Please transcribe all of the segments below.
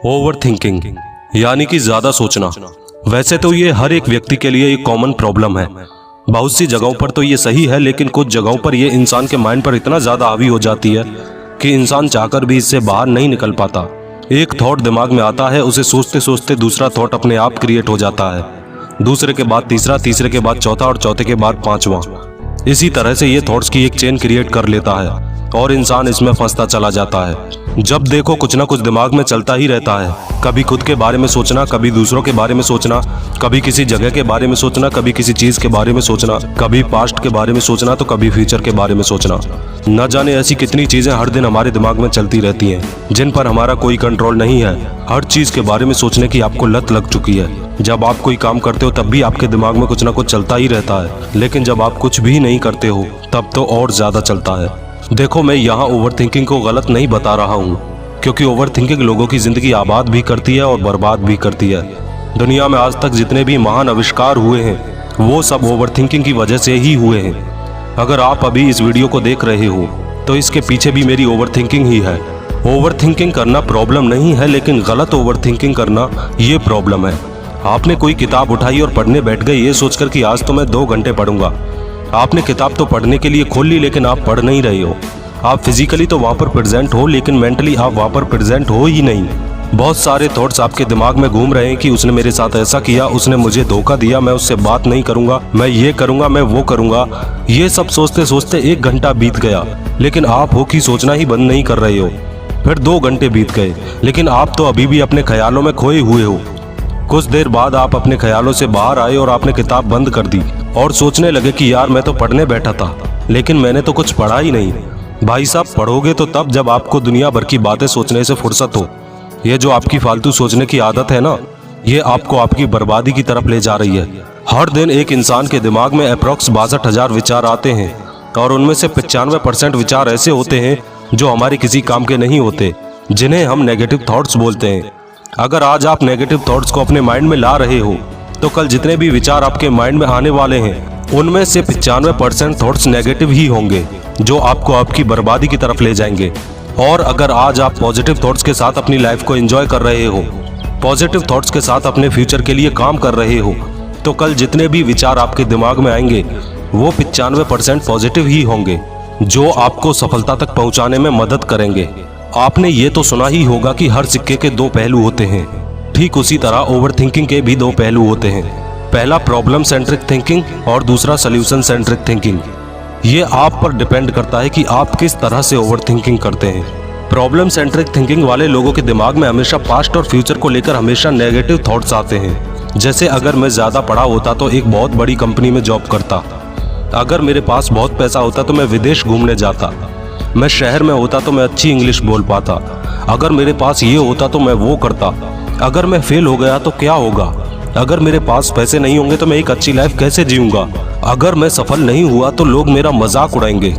Over thinking यानी कि ज्यादा सोचना। वैसे तो ये हर एक व्यक्ति के लिए एक कॉमन प्रॉब्लम है। बहुत सी जगहों पर तो ये सही है, लेकिन कुछ जगहों पर ये इंसान के माइंड पर इतना ज्यादा हावी हो जाती है कि इंसान चाहकर भी इससे बाहर नहीं निकल पाता। एक थॉट दिमाग में आता है, उसे सोचते सोचते दूसरा थॉट अपने आप क्रिएट हो जाता है, दूसरे के बाद तीसरा, तीसरे के बाद चौथा और चौथे के बाद पांचवा। इसी तरह से ये थॉट्स की एक चेन क्रिएट कर लेता है और इंसान इसमें फंसता चला जाता है। जब देखो कुछ ना कुछ दिमाग में चलता ही रहता है। कभी खुद के बारे में सोचना, कभी दूसरों के बारे में सोचना, कभी किसी जगह के बारे में सोचना, कभी किसी चीज के बारे में सोचना, कभी पास्ट के बारे में सोचना तो कभी फ्यूचर के बारे में सोचना। न जाने ऐसी कितनी चीजें हर दिन हमारे दिमाग में चलती रहती हैं, जिन पर हमारा कोई कंट्रोल नहीं है। हर चीज के बारे में सोचने की आपको लत लग चुकी है। जब आप कोई काम करते हो तब भी आपके दिमाग में कुछ ना कुछ चलता ही रहता है, लेकिन जब आप कुछ भी नहीं करते हो तब तो और ज्यादा चलता है। देखो, मैं यहाँ ओवर थिंकिंग को गलत नहीं बता रहा हूँ, क्योंकि ओवर थिंकिंग लोगों की जिंदगी आबाद भी करती है और बर्बाद भी करती है। दुनिया में आज तक जितने भी महान आविष्कार हुए हैं वो सब ओवर थिंकिंग की वजह से ही हुए हैं। अगर आप अभी इस वीडियो को देख रहे हो तो इसके पीछे भी मेरी ओवर थिंकिंग ही है। ओवर थिंकिंग करना प्रॉब्लम नहीं है, लेकिन गलत ओवर थिंकिंग करना ये प्रॉब्लम है। आपने कोई किताब उठाई और पढ़ने बैठ गए ये सोचकर कि आज तो मैं 2 घंटे पढ़ूंगा। आपने किताब तो पढ़ने के लिए खोल ली, लेकिन आप पढ़ नहीं रहे हो। आप फिजिकली तो वहाँ पर प्रेजेंट हो, लेकिन मेंटली आप वहाँ पर प्रेजेंट हो ही नहीं। बहुत सारे थॉट्स आपके दिमाग में घूम रहे हैं कि उसने मेरे साथ ऐसा किया, उसने मुझे धोखा दिया, मैं उससे बात नहीं करूंगा, मैं ये करूंगा, मैं वो करूंगा। ये सब सोचते सोचते 1 घंटा बीत गया, लेकिन आप हो कि सोचना ही बंद नहीं कर रहे हो। फिर 2 घंटे बीत गए, लेकिन आप तो अभी भी अपने ख्यालों में खोए हुए हो। कुछ देर बाद आप अपने ख्यालों से बाहर आए और आपने किताब बंद कर दी और सोचने लगे कि यार मैं तो पढ़ने बैठा था, लेकिन मैंने तो कुछ पढ़ा ही नहीं। भाई साहब, पढ़ोगे तो तब जब आपको दुनिया भर की बातें सोचने से फुर्सत हो। ये जो आपकी फालतू सोचने की आदत है ना, ये आपको आपकी बर्बादी की तरफ ले जा रही है। हर दिन एक इंसान के दिमाग में अप्रॉक्स 62,000 विचार आते हैं और उनमें से 95% विचार ऐसे होते हैं जो हमारे किसी काम के नहीं होते, जिन्हें हम नेगेटिव थॉट्स बोलते हैं। अगर आज आप नेगेटिव थॉट्स को अपने माइंड में ला रहे हो तो कल जितने भी विचार आपके माइंड में आने वाले हैं उनमें से 95% थॉट्स नेगेटिव ही होंगे, जो आपको आपकी बर्बादी की तरफ ले जाएंगे। और अगर आज आप पॉजिटिव थॉट्स के साथ अपनी लाइफ को एंजॉय कर रहे हो, पॉजिटिव थॉट्स के साथ अपने फ्यूचर के लिए काम कर रहे हो, तो कल जितने भी विचार आपके दिमाग में आएंगे वो 95% पॉजिटिव ही होंगे, जो आपको सफलता तक पहुंचाने में मदद करेंगे। आपने ये तो सुना ही होगा कि हर सिक्के के 2 पहलू होते हैं। ठीक उसी तरह ओवर थिंकिंग के भी 2 पहलू होते हैं। पहला प्रॉब्लम सेंट्रिक थिंकिंग और दूसरा सॉल्यूशन सेंट्रिक थिंकिंग। ये आप पर डिपेंड करता है कि आप किस तरह से ओवर थिंकिंग करते हैं। प्रॉब्लम सेंट्रिक थिंकिंग वाले लोगों के दिमाग में हमेशा पास्ट और फ्यूचर को लेकर हमेशा नेगेटिव थॉट्स आते हैं। जैसे अगर मैं ज़्यादा पढ़ा होता तो एक बहुत बड़ी कंपनी में जॉब करता, अगर मेरे पास बहुत पैसा होता तो मैं विदेश घूमने जाता, मैं शहर में होता तो मैं अच्छी इंग्लिश बोल पाता, अगर मेरे पास ये होता तो मैं वो करता, अगर मैं फेल हो गया तो क्या होगा, अगर मेरे पास पैसे नहीं होंगे तो मैं एक अच्छी लाइफ कैसे जीऊंगा, अगर मैं सफल नहीं हुआ तो लोग मेरा मजाक उड़ाएंगे।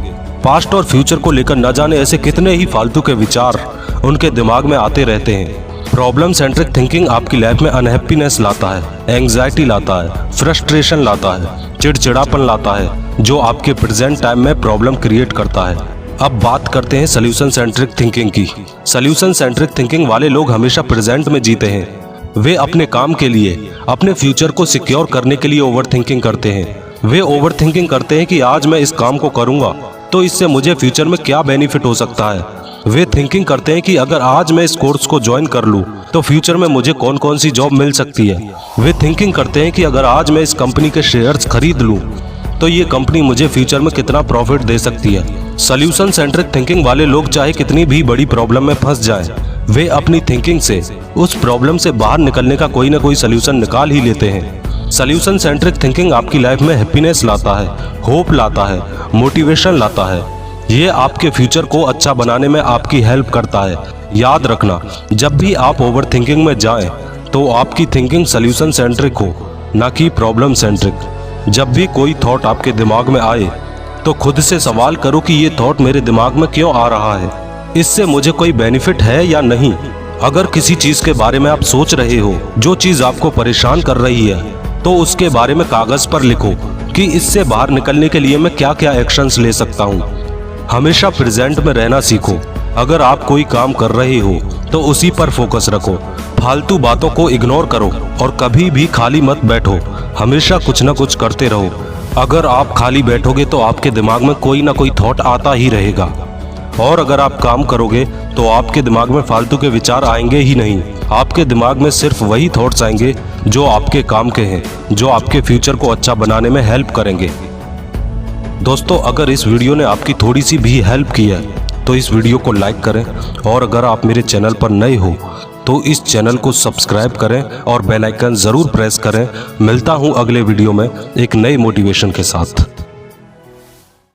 पास्ट और फ्यूचर को लेकर न जाने ऐसे कितने ही फालतू के विचार उनके दिमाग में आते रहते हैं। प्रॉब्लम सेंट्रिक थिंकिंग आपकी लाइफ में अनहैप्पीनेस लाता है, एंग्जाइटी लाता है, फ्रस्ट्रेशन लाता है, चिड़चिड़ापन लाता है, जो आपके प्रेजेंट टाइम में प्रॉब्लम क्रिएट करता है। अब बात करते हैं सॉल्यूशन सेंट्रिक थिंकिंग की। सॉल्यूशन सेंट्रिक थिंकिंग वाले लोग हमेशा प्रेजेंट में जीते हैं। वे अपने काम के लिए, अपने फ्यूचर को सिक्योर करने के लिए ओवर थिंकिंग करते हैं। वे ओवर थिंकिंग करते हैं कि आज मैं इस काम को करूंगा तो इससे मुझे फ्यूचर में क्या बेनिफिट हो सकता है। वे थिंकिंग करते हैं कि अगर आज मैं इस कोर्स को ज्वाइन कर लूं तो फ्यूचर में मुझे कौन कौन सी जॉब मिल सकती है। वे थिंकिंग करते हैं कि अगर आज मैं इस कंपनी के शेयर्स खरीद लूं तो ये कंपनी मुझे फ्यूचर में कितना प्रॉफिट दे सकती है। सॉल्यूशन सेंट्रिक थिंकिंग वाले लोग चाहे कितनी भी बड़ी प्रॉब्लम में फंस जाएं, वे अपनी थिंकिंग से उस प्रॉब्लम से बाहर निकलने का कोई ना कोई सॉल्यूशन निकाल ही लेते हैं। सॉल्यूशन सेंट्रिक थिंकिंग आपकी लाइफ में हैप्पीनेस लाता है, होप लाता है, मोटिवेशन लाता है। ये आपके फ्यूचर को अच्छा बनाने में आपकी हेल्प करता है। याद रखना, जब भी आप ओवर थिंकिंग में जाएं तो आपकी थिंकिंग सॉल्यूशन सेंट्रिक हो, ना कि प्रॉब्लम सेंट्रिक। जब भी कोई थॉट आपके दिमाग में आए तो खुद से सवाल करो कि ये थॉट मेरे दिमाग में क्यों आ रहा है, इससे मुझे कोई बेनिफिट है या नहीं। अगर किसी चीज के बारे में आप सोच रहे हो, जो चीज आपको परेशान कर रही है, तो उसके बारे में कागज पर लिखो कि इससे बाहर निकलने के लिए मैं क्या क्या एक्शंस ले सकता हूँ। हमेशा प्रेजेंट में रहना सीखो। अगर आप कोई काम कर रहे हो तो उसी पर फोकस रखो। फालतू बातों को इग्नोर करो और कभी भी खाली मत बैठो। हमेशा कुछ ना कुछ करते रहो। अगर आप खाली बैठोगे तो आपके दिमाग में कोई ना कोई थॉट आता ही रहेगा, और अगर आप काम करोगे तो आपके दिमाग में फालतू के विचार आएंगे ही नहीं। आपके दिमाग में सिर्फ वही थॉट्स आएंगे जो आपके काम के हैं, जो आपके फ्यूचर को अच्छा बनाने में हेल्प करेंगे। दोस्तों, अगर इस वीडियो ने आपकी थोड़ी सी भी हेल्प की है तो इस वीडियो को लाइक करें, और अगर आप मेरे चैनल पर नए हो तो इस चैनल को सब्सक्राइब करें और बेल आइकन ज़रूर प्रेस करें। मिलता हूं अगले वीडियो में एक नई मोटिवेशन के साथ।